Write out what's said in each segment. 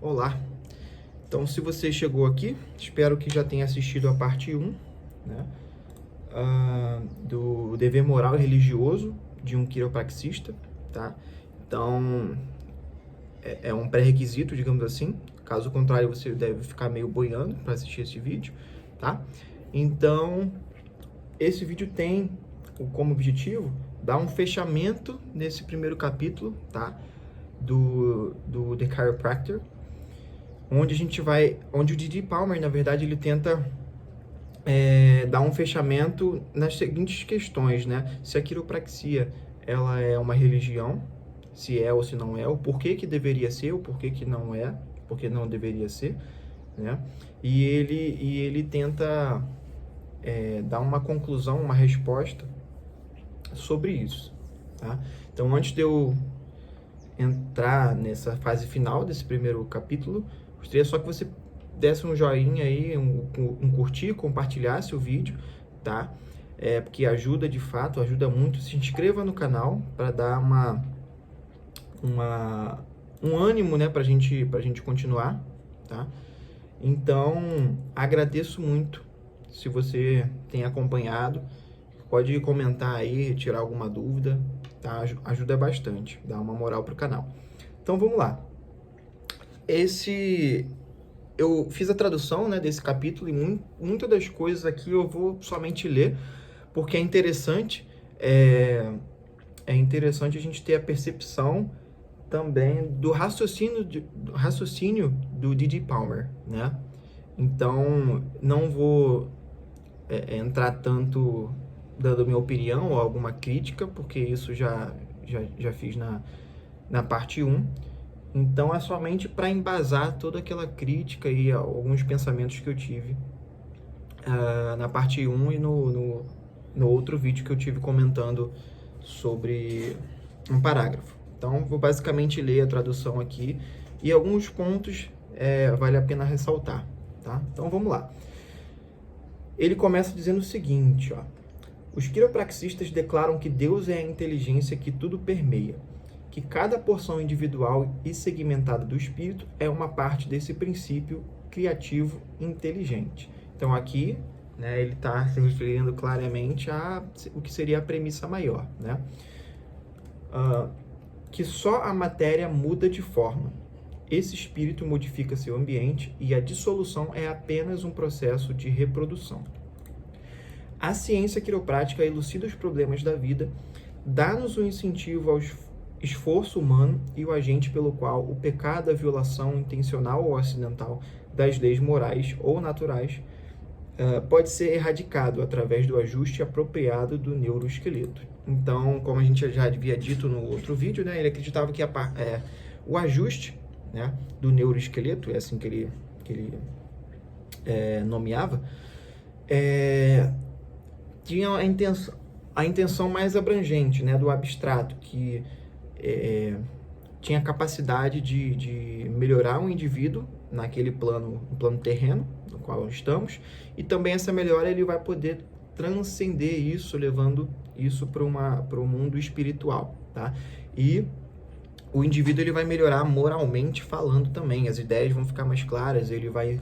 Olá! Então, se você chegou aqui, espero que já tenha assistido a parte 1, né, do dever moral e religioso de um quiropraxista, tá? Então, é um pré-requisito, digamos assim. Caso contrário, você deve ficar meio boiando para assistir esse vídeo, tá? Então, esse vídeo tem como objetivo dar um fechamento nesse primeiro capítulo, tá? Do The Chiropractor, onde o Didi Palmer, na verdade, ele tenta dar um fechamento nas seguintes questões, né? Se a quiropraxia, ela é uma religião, se é ou se não é, o porquê que deveria ser, o porquê que não é, porque não deveria ser, né? E ele tenta dar uma conclusão, uma resposta sobre isso, tá? Então, antes de eu entrar nessa fase final desse primeiro capítulo, gostaria só que você desse um joinha aí, um curtir, compartilhasse o vídeo, tá? Porque ajuda de fato, ajuda muito. Se inscreva no canal para dar um ânimo, né, pra gente continuar, tá? Então, agradeço muito se você tem acompanhado. Pode comentar aí, tirar alguma dúvida, tá? Ajuda bastante, dá uma moral pro canal. Então, vamos lá. Eu fiz a tradução, né, desse capítulo e muitas das coisas aqui eu vou somente ler, porque é interessante a gente ter a percepção também do raciocínio do Didi Palmer, né? Então, não vou entrar tanto dando minha opinião ou alguma crítica, porque isso já fiz na parte 1. Então, é somente para embasar toda aquela crítica e alguns pensamentos que eu tive na parte 1 e no outro vídeo que eu tive comentando sobre um parágrafo. Então, vou basicamente ler a tradução aqui e alguns pontos vale a pena ressaltar, tá? Então, vamos lá. Ele começa dizendo o seguinte, ó. Os quiropraxistas declaram que Deus é a inteligência que tudo permeia, que cada porção individual e segmentada do espírito é uma parte desse princípio criativo inteligente. Então, aqui, né, ele está se referindo claramente a o que seria a premissa maior, né? Que só a matéria muda de forma. Esse espírito modifica seu ambiente e a dissolução é apenas um processo de reprodução. A ciência quiroprática elucida os problemas da vida, dá-nos um incentivo ao esforço humano e o agente pelo qual o pecado, a violação intencional ou acidental das leis morais ou naturais pode ser erradicado através do ajuste apropriado do neuroesqueleto. Então, como a gente já havia dito no outro vídeo, né, ele acreditava que o ajuste, né, do neuroesqueleto, é assim que ele nomeava, tinha a intenção mais abrangente, né, do abstrato, que tinha a capacidade de melhorar o indivíduo naquele plano terreno no qual estamos, e também essa melhora ele vai poder transcender isso, levando isso para o mundo espiritual, tá? E o indivíduo ele vai melhorar moralmente falando também, as ideias vão ficar mais claras, ele vai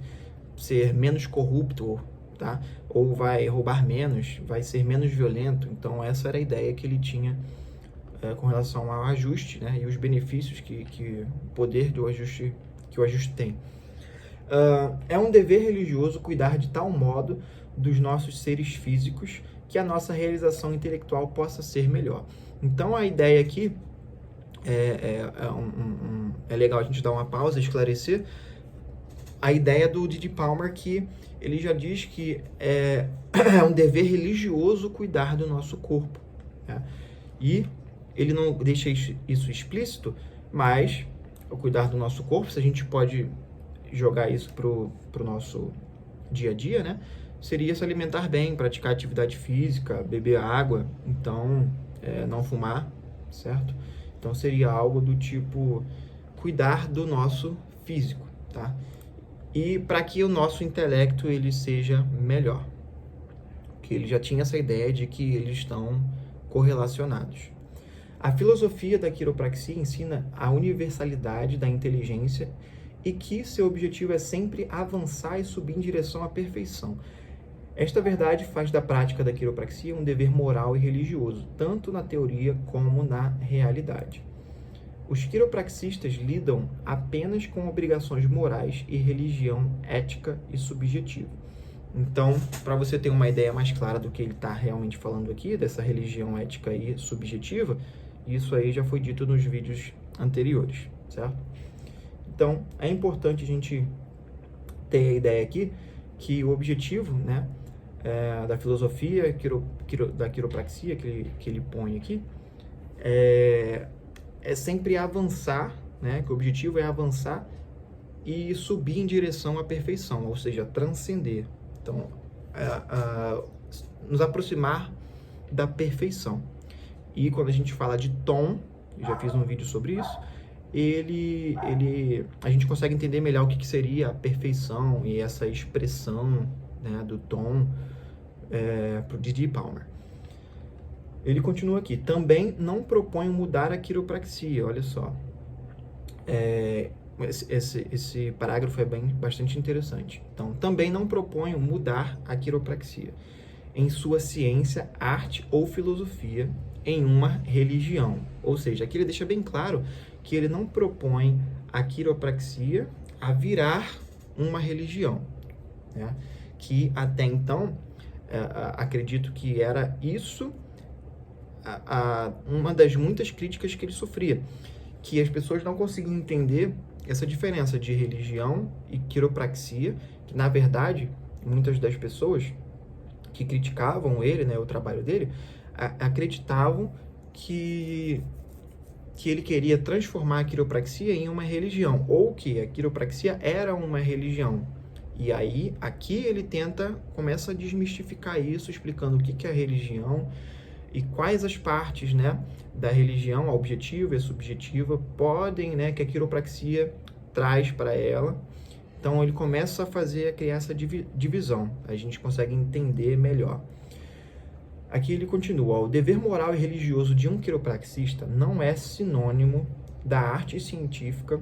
ser menos corrupto, tá? Ou vai roubar menos, vai ser menos violento. Então essa era a ideia que ele tinha com relação ao ajuste, né? E os benefícios que o poder do ajuste que o ajuste tem. É um dever religioso cuidar de tal modo dos nossos seres físicos que a nossa realização intelectual possa ser melhor. Então a ideia aqui é legal a gente dar uma pausa e esclarecer a ideia do Didi Palmer, que ele já diz que é um dever religioso cuidar do nosso corpo, né? E ele não deixa isso explícito, mas o cuidar do nosso corpo, se a gente pode jogar isso pro nosso dia a dia, né? Seria se alimentar bem, praticar atividade física, beber água, então não fumar, certo? Então seria algo do tipo cuidar do nosso físico, tá? E para que o nosso intelecto ele seja melhor, que ele já tinha essa ideia de que eles estão correlacionados. A filosofia da quiropraxia ensina a universalidade da inteligência e que seu objetivo é sempre avançar e subir em direção à perfeição. Esta verdade faz da prática da quiropraxia um dever moral e religioso, tanto na teoria como na realidade. Os quiropraxistas lidam apenas com obrigações morais e religião ética e subjetiva. Então, para você ter uma ideia mais clara do que ele está realmente falando aqui, dessa religião ética e subjetiva, isso aí já foi dito nos vídeos anteriores, certo? Então, é importante a gente ter a ideia aqui que o objetivo, né, da filosofia da quiropraxia que ele põe aqui é sempre avançar, né, que o objetivo é avançar e subir em direção à perfeição, ou seja, transcender. Então, nos aproximar da perfeição. E quando a gente fala de tom, eu já fiz um vídeo sobre isso, a gente consegue entender melhor o que seria a perfeição e essa expressão, né, do tom para o D.D. Palmer. Ele continua aqui, também não propõe mudar a quiropraxia, olha só. Esse parágrafo é bastante interessante. Então, também não propõe mudar a quiropraxia em sua ciência, arte ou filosofia em uma religião. Ou seja, aqui ele deixa bem claro que ele não propõe a quiropraxia a virar uma religião, né? Que até então, acredito que era isso uma das muitas críticas que ele sofria, que as pessoas não conseguiam entender essa diferença de religião e quiropraxia, que na verdade, muitas das pessoas que criticavam ele, né, o trabalho dele, acreditavam que ele queria transformar a quiropraxia em uma religião, ou que a quiropraxia era uma religião. E aí, aqui ele começa a desmistificar isso, explicando o que é a religião e quais as partes, né, da religião, a objetiva e a subjetiva, podem, né, que a quiropraxia traz para ela. Então, ele começa a criar essa divisão, a gente consegue entender melhor. Aqui ele continua, o dever moral e religioso de um quiropraxista não é sinônimo da arte científica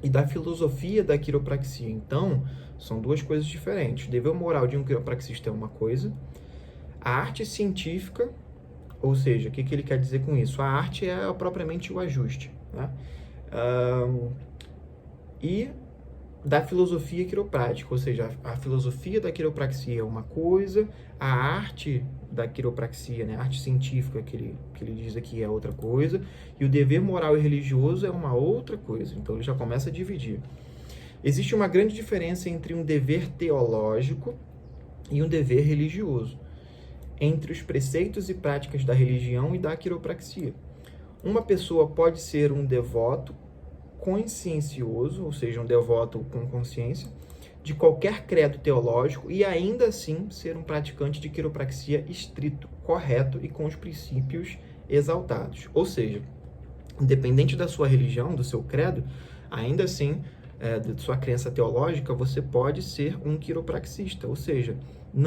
e da filosofia da quiropraxia. Então, são duas coisas diferentes. O dever moral de um quiropraxista é uma coisa, a arte científica, ou seja, o que ele quer dizer com isso? A arte é propriamente o ajuste, né? E da filosofia quiroprática, ou seja, a filosofia da quiropraxia é uma coisa, a arte da quiropraxia, né, a arte científica que ele diz aqui é outra coisa, e o dever moral e religioso é uma outra coisa. Então ele já começa a dividir. Existe uma grande diferença entre um dever teológico e um dever religioso, entre os preceitos e práticas da religião e da quiropraxia. Uma pessoa pode ser um devoto consciencioso, ou seja, um devoto com consciência, de qualquer credo teológico e ainda assim ser um praticante de quiropraxia estrito, correto e com os princípios exaltados. Ou seja, independente da sua religião, do seu credo, ainda assim, da sua crença teológica, você pode ser um quiropraxista. Ou seja,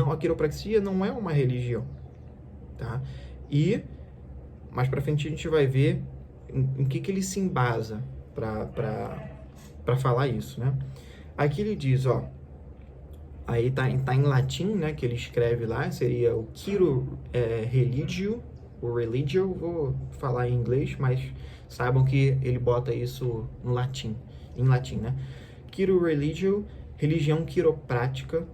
a quiropraxia não é uma religião, tá? E mais para frente a gente vai ver em que ele se embasa para falar isso, né? Aqui ele diz, ó, aí tá em latim, né, que ele escreve lá, seria o Quiro Religio, o religio, vou falar em inglês, mas saibam que ele bota isso no latim, em latim, né? Quiro Religio, religião quiroprática,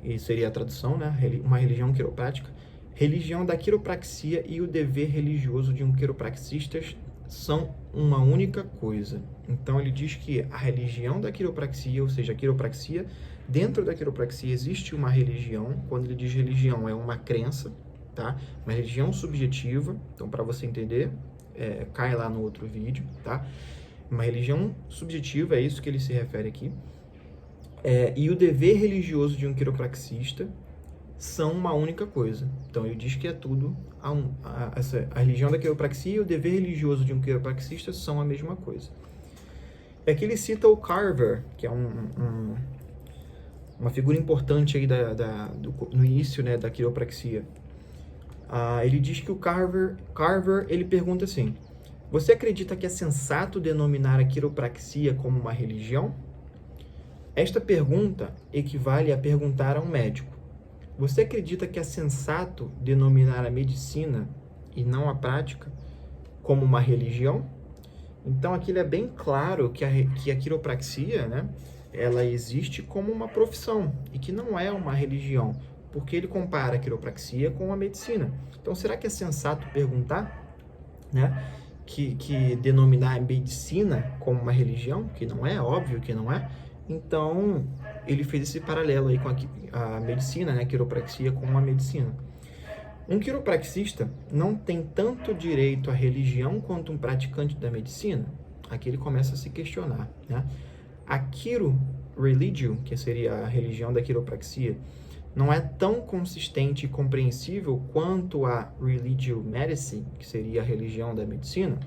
e seria a tradução, né? Uma religião quiroprática, religião da quiropraxia e o dever religioso de um quiropraxista são uma única coisa. Então ele diz que a religião da quiropraxia, ou seja, a quiropraxia, dentro da quiropraxia existe uma religião. Quando ele diz religião, é uma crença, tá? Uma religião subjetiva. Então, para você entender, cai lá no outro vídeo, tá? Uma religião subjetiva, é isso que ele se refere aqui. E o dever religioso de um quiropraxista são uma única coisa. Então, ele diz que é tudo, a religião da quiropraxia e o dever religioso de um quiropraxista são a mesma coisa. Aqui ele cita o Carver, que é uma figura importante aí no início, né, da quiropraxia. Ele diz que o Carver, ele pergunta assim, você acredita que é sensato denominar a quiropraxia como uma religião? Esta pergunta equivale a perguntar a um médico: você acredita que é sensato denominar a medicina e não a prática como uma religião? Então, aqui é bem claro que a quiropraxia, né, ela existe como uma profissão e que não é uma religião, porque ele compara a quiropraxia com a medicina. Então, será que é sensato perguntar, né, que denominar a medicina como uma religião, que não é, óbvio que não é? Então, ele fez esse paralelo aí com a medicina, né, a quiropraxia com a medicina. Um quiropraxista não tem tanto direito à religião quanto um praticante da medicina? Aqui ele começa a se questionar, né? A quiro-religio, que seria a religião da quiropraxia, não é tão consistente e compreensível quanto a religio medici, que seria a religião da medicina.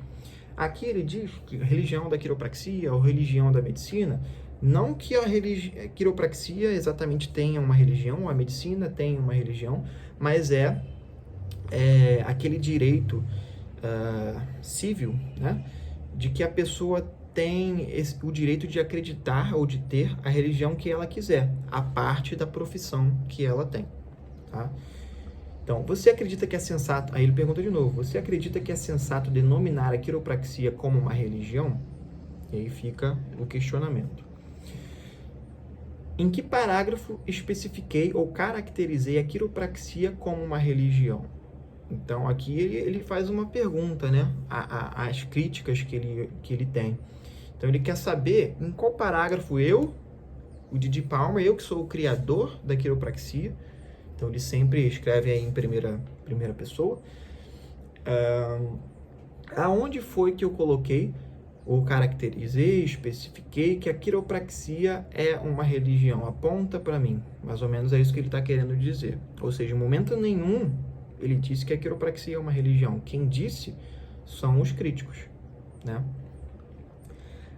Aqui ele diz que a religião da quiropraxia ou religião da medicina, não que a quiropraxia exatamente tenha uma religião, a medicina tem uma religião, mas aquele direito civil, né, de que a pessoa tem o direito de acreditar ou de ter a religião que ela quiser, a parte da profissão que ela tem, tá? Então, você acredita que é sensato... Aí ele pergunta de novo, você acredita que é sensato denominar a quiropraxia como uma religião? E aí fica o questionamento. Em que parágrafo especifiquei ou caracterizei a quiropraxia como uma religião? Então, aqui ele faz uma pergunta, né? As críticas que ele tem. Então, ele quer saber em qual parágrafo o Didi Palmer, eu que sou o criador da quiropraxia, então ele sempre escreve aí em primeira pessoa, aonde foi que eu coloquei, ou caracterizei, especifiquei que a quiropraxia é uma religião? Aponta para mim. Mais ou menos é isso que ele está querendo dizer. Ou seja, em momento nenhum ele disse que a quiropraxia é uma religião. Quem disse são os críticos, né?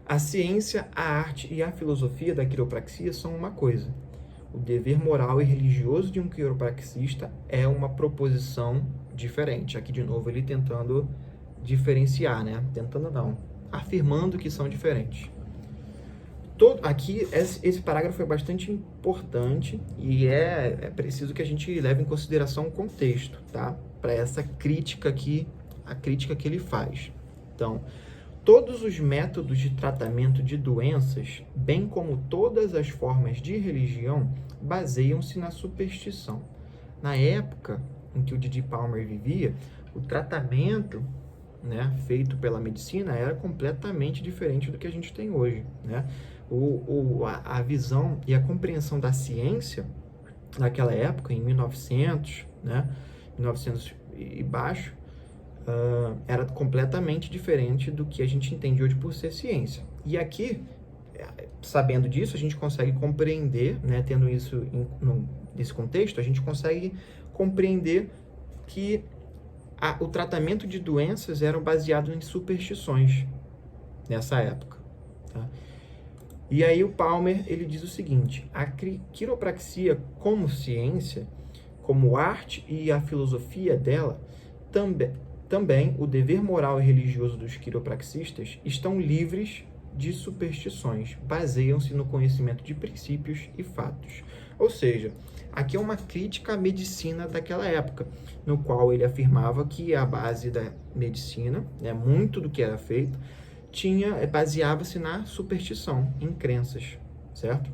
A ciência, a arte e a filosofia da quiropraxia são uma coisa. O dever moral e religioso de um quiropraxista é uma proposição diferente. Aqui, de novo, ele tentando diferenciar, né? Tentando não, afirmando que são diferentes. Aqui, esse parágrafo é bastante importante e é preciso que a gente leve em consideração o contexto, tá? Para essa crítica aqui, a crítica que ele faz. Então, todos os métodos de tratamento de doenças, bem como todas as formas de religião, baseiam-se na superstição. Na época em que o Didi Palmer vivia, o tratamento, né, feito pela medicina era completamente diferente do que a gente tem hoje, né? A visão e a compreensão da ciência naquela época, em 1900, né, 1900 e baixo, era completamente diferente do que a gente entende hoje por ser ciência. E aqui, sabendo disso, a gente consegue compreender, né, tendo isso nesse contexto, a gente consegue compreender que o tratamento de doenças era baseado em superstições nessa época, tá? E aí o Palmer, ele diz o seguinte: a quiropraxia como ciência, como arte e a filosofia dela, também o dever moral e religioso dos quiropraxistas estão livres de superstições, baseiam-se no conhecimento de princípios e fatos. Ou seja, aqui é uma crítica à medicina daquela época, no qual ele afirmava que a base da medicina, né, muito do que era feito, baseava-se na superstição, em crenças, certo?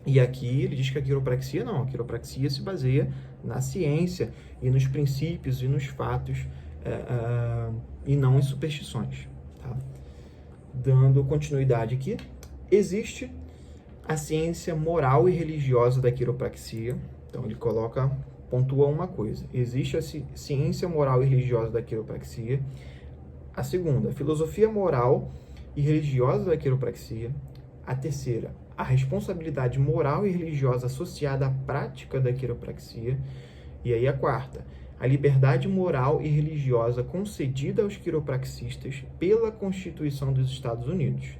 E aqui ele diz que a quiropraxia não, a quiropraxia se baseia na ciência e nos princípios e nos fatos, e não em superstições, tá? Dando continuidade aqui, existe a ciência moral e religiosa da quiropraxia. Então ele pontua uma coisa: existe a ciência moral e religiosa da quiropraxia. A segunda, a filosofia moral e religiosa da quiropraxia. A terceira, a responsabilidade moral e religiosa associada à prática da quiropraxia. E aí a quarta, a liberdade moral e religiosa concedida aos quiropraxistas pela Constituição dos Estados Unidos.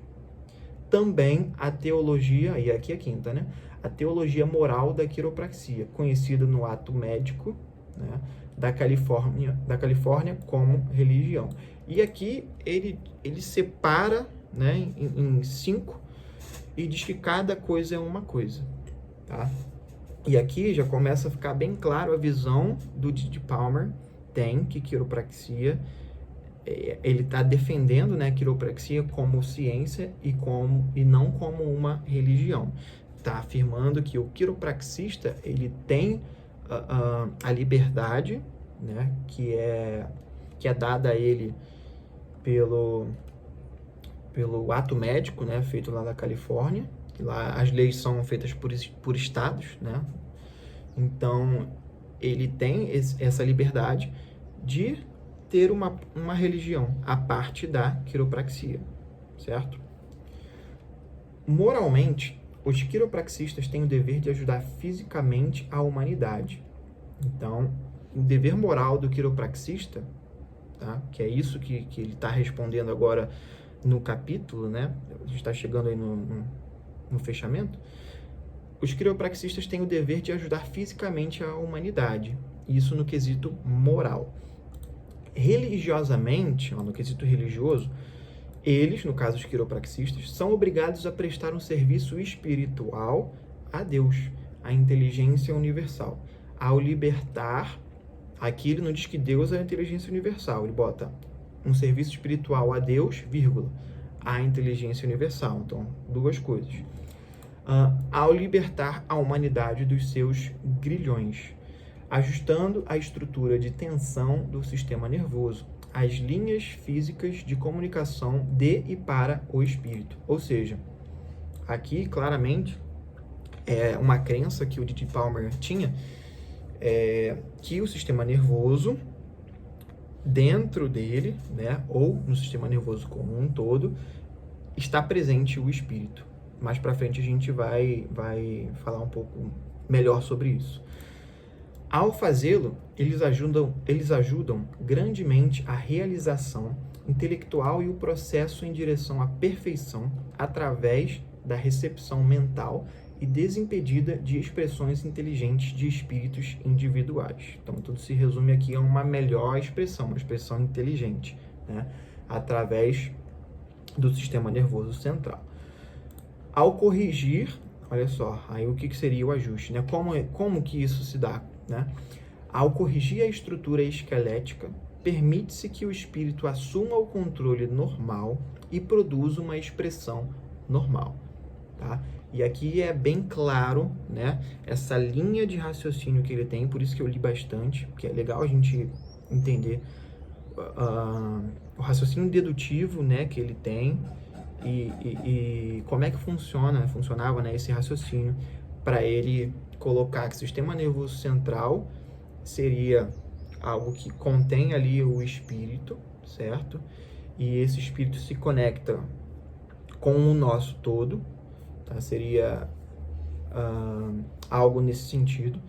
Também a teologia, e aqui a quinta, né? A teologia moral da quiropraxia, conhecida no ato médico, né, da Califórnia como religião. E aqui ele separa, né, em 5 e diz que cada coisa é uma coisa, tá? E aqui já começa a ficar bem claro a visão do D.D. Palmer tem, que quiropraxia, ele está defendendo, né, a quiropraxia como ciência e não como uma religião. Está afirmando que o quiropraxista ele tem a liberdade, né, que é dada a ele pelo ato médico, né, feito lá na Califórnia, que lá as leis são feitas por estados, né? Então, ele tem essa liberdade de ter uma religião à parte da quiropraxia, certo? Moralmente, os quiropraxistas têm o dever de ajudar fisicamente a humanidade. Então, o dever moral do quiropraxista, tá? Que é isso que ele está respondendo agora no capítulo, né? A gente está chegando aí no fechamento. Os quiropraxistas têm o dever de ajudar fisicamente a humanidade, isso no quesito moral. Religiosamente, no quesito religioso, eles, no caso os quiropraxistas, são obrigados a prestar um serviço espiritual a Deus, à inteligência universal. Ao libertar, aqui ele não diz que Deus é a inteligência universal, ele bota um serviço espiritual a Deus, vírgula, à inteligência universal. Então, duas coisas. Ao libertar a humanidade dos seus grilhões, ajustando a estrutura de tensão do sistema nervoso, as linhas físicas de comunicação de e para o espírito. Ou seja, aqui claramente é uma crença que o D.D. Palmer tinha, que o sistema nervoso, dentro dele, né, ou no sistema nervoso como um todo, está presente o espírito. Mais para frente a gente vai falar um pouco melhor sobre isso. Ao fazê-lo, eles ajudam grandemente a realização intelectual e o processo em direção à perfeição através da recepção mental e desimpedida de expressões inteligentes de espíritos individuais. Então, tudo se resume aqui a uma melhor expressão, uma expressão inteligente, né? Através do sistema nervoso central. Ao corrigir, olha só, aí o que seria o ajuste, né? Como que isso se dá, né? Ao corrigir a estrutura esquelética, permite-se que o espírito assuma o controle normal e produza uma expressão normal, tá? E aqui é bem claro, né, essa linha de raciocínio que ele tem, por isso que eu li bastante, porque é legal a gente entender o raciocínio dedutivo, né, que ele tem, e como é que funcionava, né, esse raciocínio para ele colocar que o sistema nervoso central seria algo que contém ali o espírito, certo? E esse espírito se conecta com o nosso todo, tá? Seria algo nesse sentido,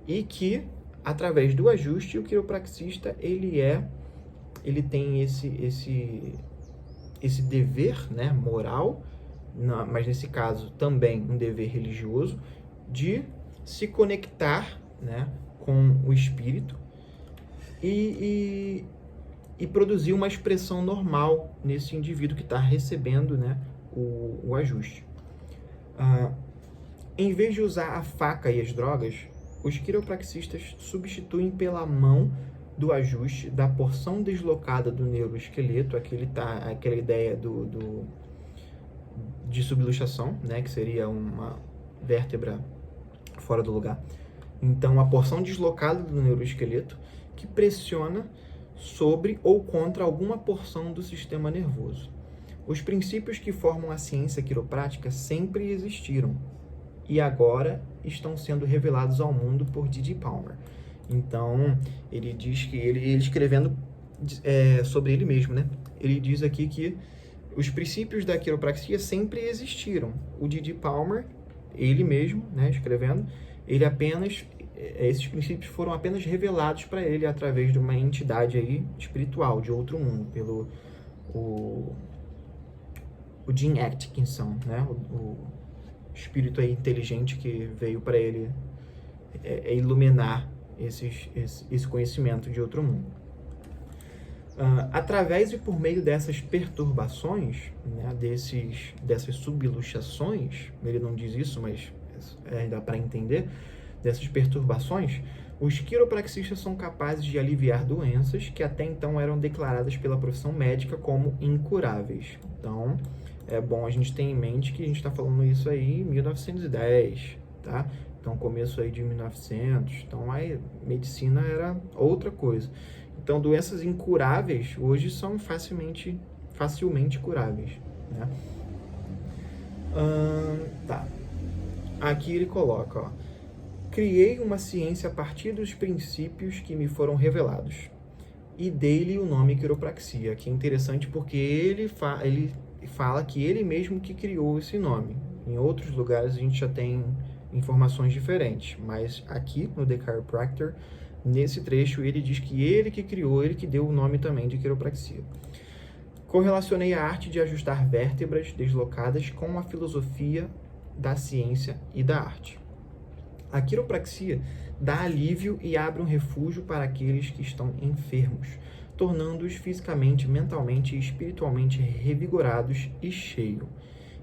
e que através do ajuste o quiropraxista ele tem esse dever, né, moral, mas nesse caso também um dever religioso, de se conectar, né, com o espírito e produzir uma expressão normal nesse indivíduo que está recebendo, né, o ajuste. Em vez de usar a faca e as drogas, os quiropraxistas substituem pela mão do ajuste da porção deslocada do neuroesqueleto, aquela ideia de subluxação, né, que seria uma vértebra fora do lugar. Então, a porção deslocada do neuroesqueleto que pressiona sobre ou contra alguma porção do sistema nervoso. Os princípios que formam a ciência quiroprática sempre existiram e agora estão sendo revelados ao mundo por D.D. Palmer. Então, ele diz que ele escrevendo sobre ele mesmo, né? Ele diz aqui que os princípios da quiropraxia sempre existiram. O D.D. Palmer, ele mesmo, né, escrevendo, esses princípios foram apenas revelados para ele através de uma entidade aí espiritual, de outro mundo, pelo o Jim Atkinson, né? O espírito aí inteligente que veio para ele iluminar esse conhecimento de outro mundo. Através e por meio dessas perturbações, né, dessas subluxações, ele não diz isso, mas dá para entender, dessas perturbações, os quiropraxistas são capazes de aliviar doenças que até então eram declaradas pela profissão médica como incuráveis. Então, é bom a gente ter em mente que a gente está falando isso aí em 1910, tá? Então, começo aí de 1900. Então, a medicina era outra coisa. Então, doenças incuráveis hoje são facilmente curáveis, né? Tá. Aqui ele coloca, ó. Criei uma ciência a partir dos princípios que me foram revelados e dei-lhe o nome quiropraxia, que é interessante porque ele fala que ele mesmo que criou esse nome. Em outros lugares a gente já tem informações diferentes, mas aqui no The Chiropractor, nesse trecho, ele diz que ele que criou, ele que deu o nome também de quiropraxia. Correlacionei a arte de ajustar vértebras deslocadas com a filosofia da ciência e da arte. A quiropraxia dá alívio e abre um refúgio para aqueles que estão enfermos, tornando-os fisicamente, mentalmente e espiritualmente revigorados e cheios.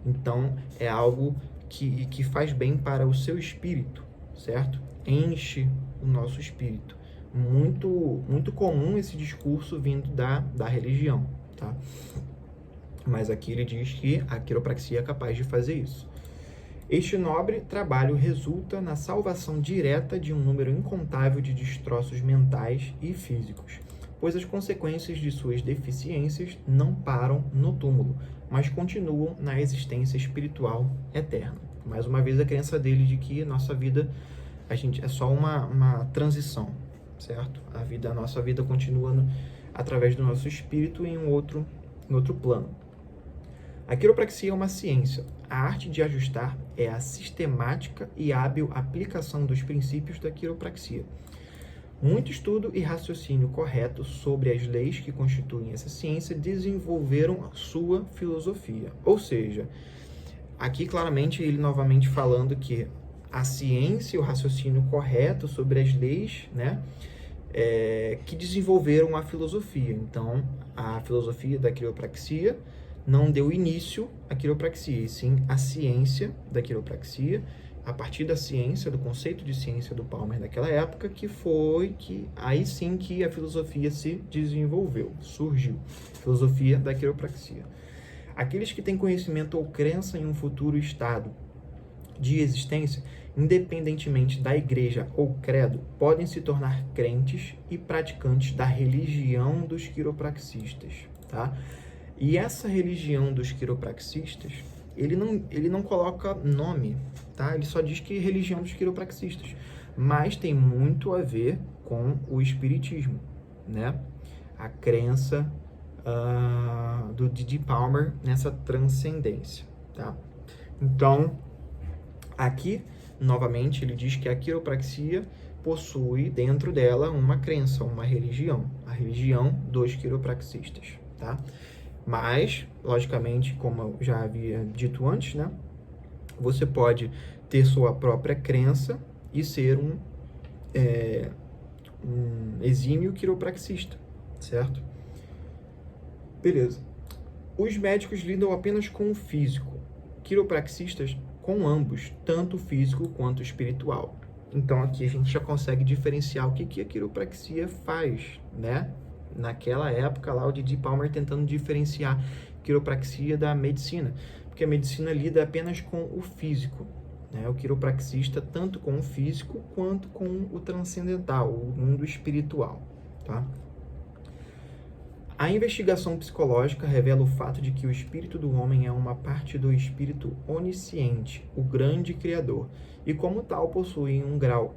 Então, é algo que faz bem para o seu espírito, certo? Enche o nosso espírito. Muito comum esse discurso vindo da religião, tá? Mas aqui ele diz que a quiropraxia é capaz de fazer isso. Este nobre trabalho resulta na salvação direta de um número incontável de destroços mentais e físicos, pois as consequências de suas deficiências não param no túmulo, mas continuam na existência espiritual eterna. Mais uma vez, a crença dele de que nossa vida é só uma transição, certo? A nossa vida continua através do nosso espírito em outro plano. A quiropraxia é uma ciência. A arte de ajustar é a sistemática e hábil aplicação dos princípios da quiropraxia. Muito estudo e raciocínio correto sobre as leis que constituem essa ciência desenvolveram a sua filosofia. Ou seja, aqui claramente ele novamente falando que a ciência e o raciocínio correto sobre as leis, né, que desenvolveram a filosofia. Então, a filosofia da quiropraxia não deu início à quiropraxia, e sim a ciência da quiropraxia, a partir da ciência, do conceito de ciência do Palmer daquela época, aí sim que a filosofia se desenvolveu, surgiu, filosofia da quiropraxia. Aqueles que têm conhecimento ou crença em um futuro estado de existência, independentemente da igreja ou credo, podem se tornar crentes e praticantes da religião dos quiropraxistas, tá? E essa religião dos quiropraxistas, ele não coloca nome, tá? Ele só diz que é religião dos quiropraxistas, mas tem muito a ver com o espiritismo, né? A crença do D.D. Palmer nessa transcendência, tá? Então, aqui, novamente, ele diz que a quiropraxia possui dentro dela uma crença, uma religião, a religião dos quiropraxistas, tá? Mas, logicamente, como eu já havia dito antes, né, você pode ter sua própria crença e ser um exímio quiropraxista, certo? Beleza. Os médicos lidam apenas com o físico, quiropraxistas com ambos, tanto o físico quanto o espiritual. Então, aqui a gente já consegue diferenciar o que a quiropraxia faz, né? Naquela época lá, o D.D. Palmer tentando diferenciar quiropraxia da medicina, porque a medicina lida apenas com o físico, né? O quiropraxista tanto com o físico quanto com o transcendental, o mundo espiritual, tá? A investigação psicológica revela o fato de que o espírito do homem é uma parte do espírito onisciente, o grande criador, e como tal possui um grau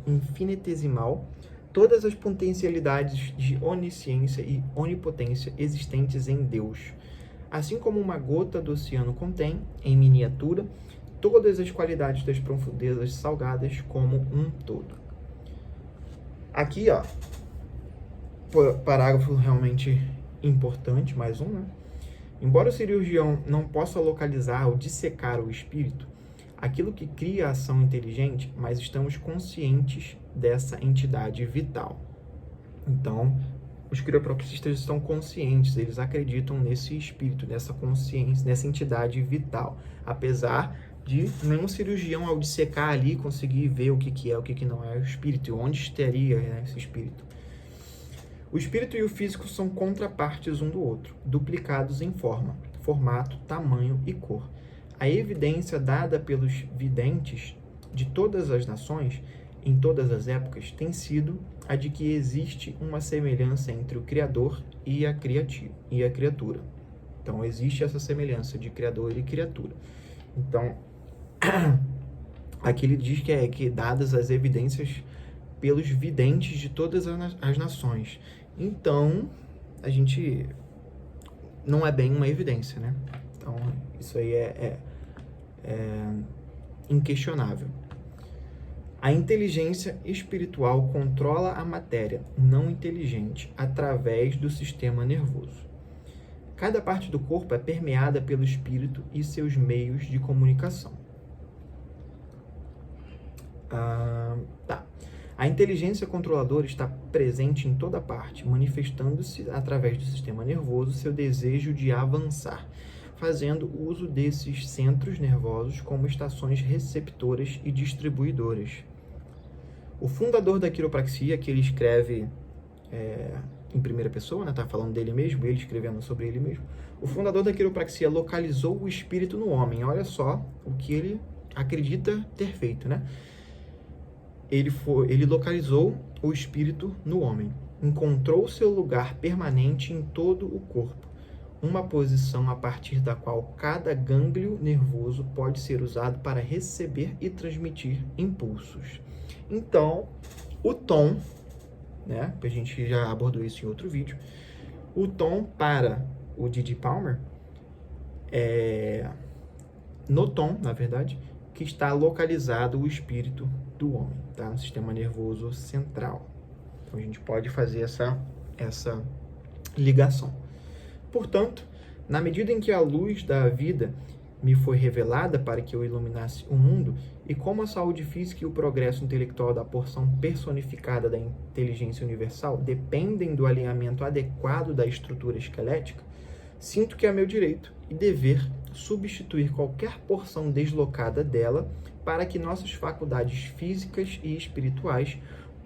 infinitesimal todas as potencialidades de onisciência e onipotência existentes em Deus. Assim como uma gota do oceano contém, em miniatura, todas as qualidades das profundezas salgadas como um todo. Aqui, ó, parágrafo realmente importante, mais um, né? Embora o cirurgião não possa localizar ou dissecar o espírito, aquilo que cria a ação inteligente, mas estamos conscientes dessa entidade vital. Então, os quiropraxistas estão conscientes, eles acreditam nesse espírito, nessa consciência, nessa entidade vital, apesar de nenhum cirurgião, ao dissecar ali, conseguir ver o que é, o que não é o espírito, e onde estaria, né, esse espírito. O espírito e o físico são contrapartes um do outro, duplicados em forma, formato, tamanho e cor. A evidência dada pelos videntes de todas as nações, em todas as épocas, tem sido a de que existe uma semelhança entre o Criador e a criatura. Então, existe essa semelhança de Criador e criatura. Então, aqui ele diz que dadas as evidências pelos videntes de todas as nações. Então, a gente não é bem uma evidência, né? Então, isso aí é inquestionável. A inteligência espiritual controla a matéria não inteligente através do sistema nervoso. Cada parte do corpo é permeada pelo espírito e seus meios de comunicação. A inteligência controladora está presente em toda parte, manifestando-se através do sistema nervoso seu desejo de avançar, fazendo uso desses centros nervosos como estações receptoras e distribuidoras. O fundador da quiropraxia, que ele escreve em primeira pessoa, né, tá falando dele mesmo, ele escrevendo sobre ele mesmo, o fundador da quiropraxia localizou o espírito no homem. Olha só o que ele acredita ter feito, né? Ele localizou o espírito no homem, encontrou seu lugar permanente em todo o corpo, uma posição a partir da qual cada gânglio nervoso pode ser usado para receber e transmitir impulsos. Então, o tom, né, a gente já abordou isso em outro vídeo, o tom para o D.D. Palmer no tom, na verdade, que está localizado o espírito do homem, tá? No sistema nervoso central. Então, a gente pode fazer essa ligação. Portanto, na medida em que a luz da vida me foi revelada para que eu iluminasse o mundo, e como a saúde física e o progresso intelectual da porção personificada da inteligência universal dependem do alinhamento adequado da estrutura esquelética, sinto que é meu direito e dever substituir qualquer porção deslocada dela para que nossas faculdades físicas e espirituais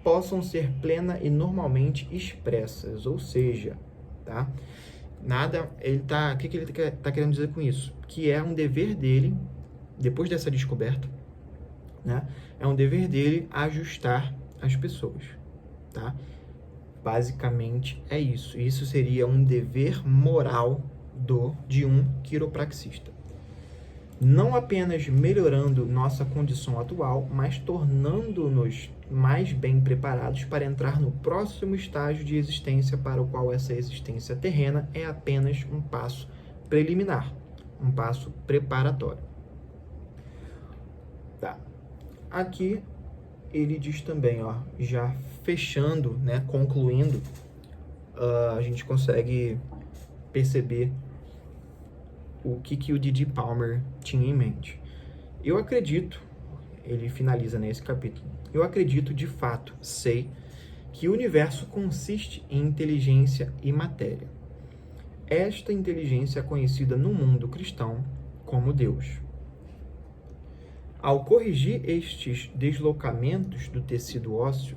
possam ser plena e normalmente expressas. Ou seja, tá? O que ele tá querendo dizer com isso? Que é um dever dele, depois dessa descoberta, né? É um dever dele ajustar as pessoas, tá? Basicamente é isso. Isso seria um dever moral de um quiropraxista. Não apenas melhorando nossa condição atual, mas tornando-nos mais bem preparados para entrar no próximo estágio de existência, para o qual essa existência terrena é apenas um passo preliminar, um passo preparatório. Tá. Aqui ele diz também, ó, já fechando, né, concluindo, a gente consegue perceber o que o D.D. Palmer tinha em mente. Eu acredito, ele finaliza nesse capítulo, eu acredito de fato, sei, que o universo consiste em inteligência e matéria. Esta inteligência é conhecida no mundo cristão como Deus. Ao corrigir estes deslocamentos do tecido ósseo,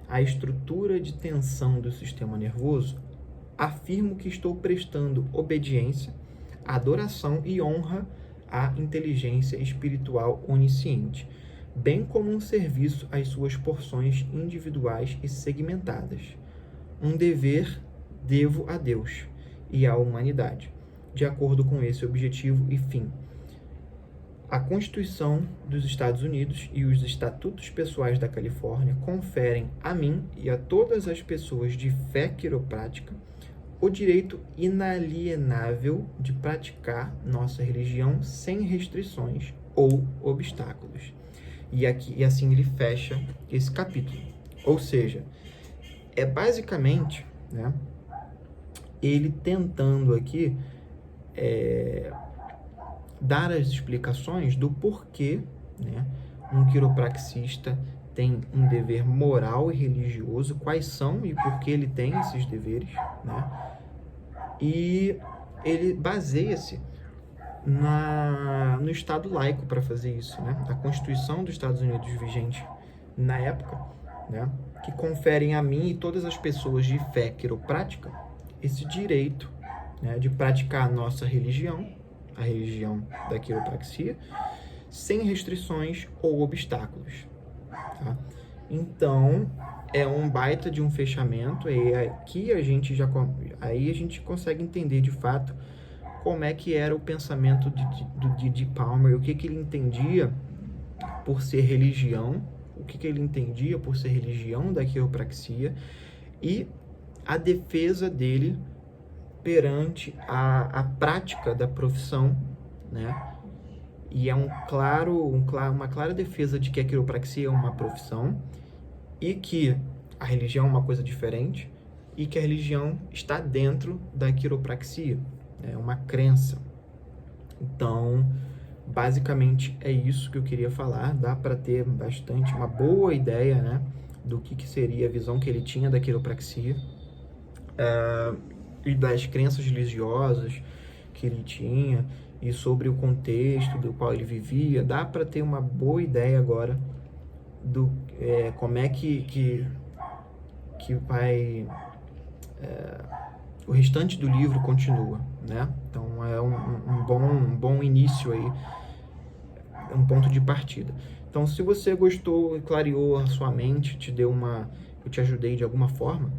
a estrutura de tensão do sistema nervoso, afirmo que estou prestando obediência, adoração e honra à inteligência espiritual onisciente, bem como um serviço às suas porções individuais e segmentadas. Um dever devo a Deus e à humanidade, de acordo com esse objetivo e fim. A Constituição dos Estados Unidos e os Estatutos Pessoais da Califórnia conferem a mim e a todas as pessoas de fé quiroprática o direito inalienável de praticar nossa religião sem restrições ou obstáculos. E assim ele fecha esse capítulo. Ou seja, é basicamente, né, ele tentando aqui dar as explicações do porquê, né, um quiropraxista tem um dever moral e religioso, quais são e por que ele tem esses deveres, né? E ele baseia-se no Estado laico para fazer isso, né? A Constituição dos Estados Unidos vigente na época, né? Que conferem a mim e todas as pessoas de fé quiroprática esse direito, né? De praticar a nossa religião, a religião da quiropraxia, sem restrições ou obstáculos, tá? Então, é um baita de um fechamento, e aqui a gente consegue entender de fato como é que era o pensamento do Didi Palmer, o que ele entendia por ser religião, o que ele entendia por ser religião da quiropraxia e a defesa dele perante a prática da profissão, né? E é uma clara defesa de que a quiropraxia é uma profissão e que a religião é uma coisa diferente e que a religião está dentro da quiropraxia, é uma crença. Então, basicamente é isso que eu queria falar. Dá para ter uma boa ideia, né, do que seria a visão que ele tinha da quiropraxia e das crenças religiosas que ele tinha e sobre o contexto do qual ele vivia. Dá para ter uma boa ideia agora do como é que vai o restante do livro continua, né? Então é um bom início aí, um ponto de partida. Então, se você gostou, clareou a sua mente, eu te ajudei de alguma forma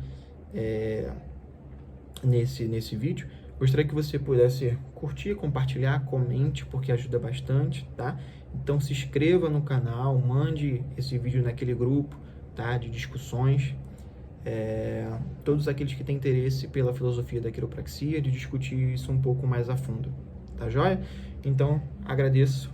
nesse vídeo, gostaria que você pudesse curtir, compartilhar, comente, porque ajuda bastante, tá? Então se inscreva no canal, mande esse vídeo naquele grupo, tá, de discussões, todos aqueles que têm interesse pela filosofia da quiropraxia, de discutir isso um pouco mais a fundo, tá joia? Então, agradeço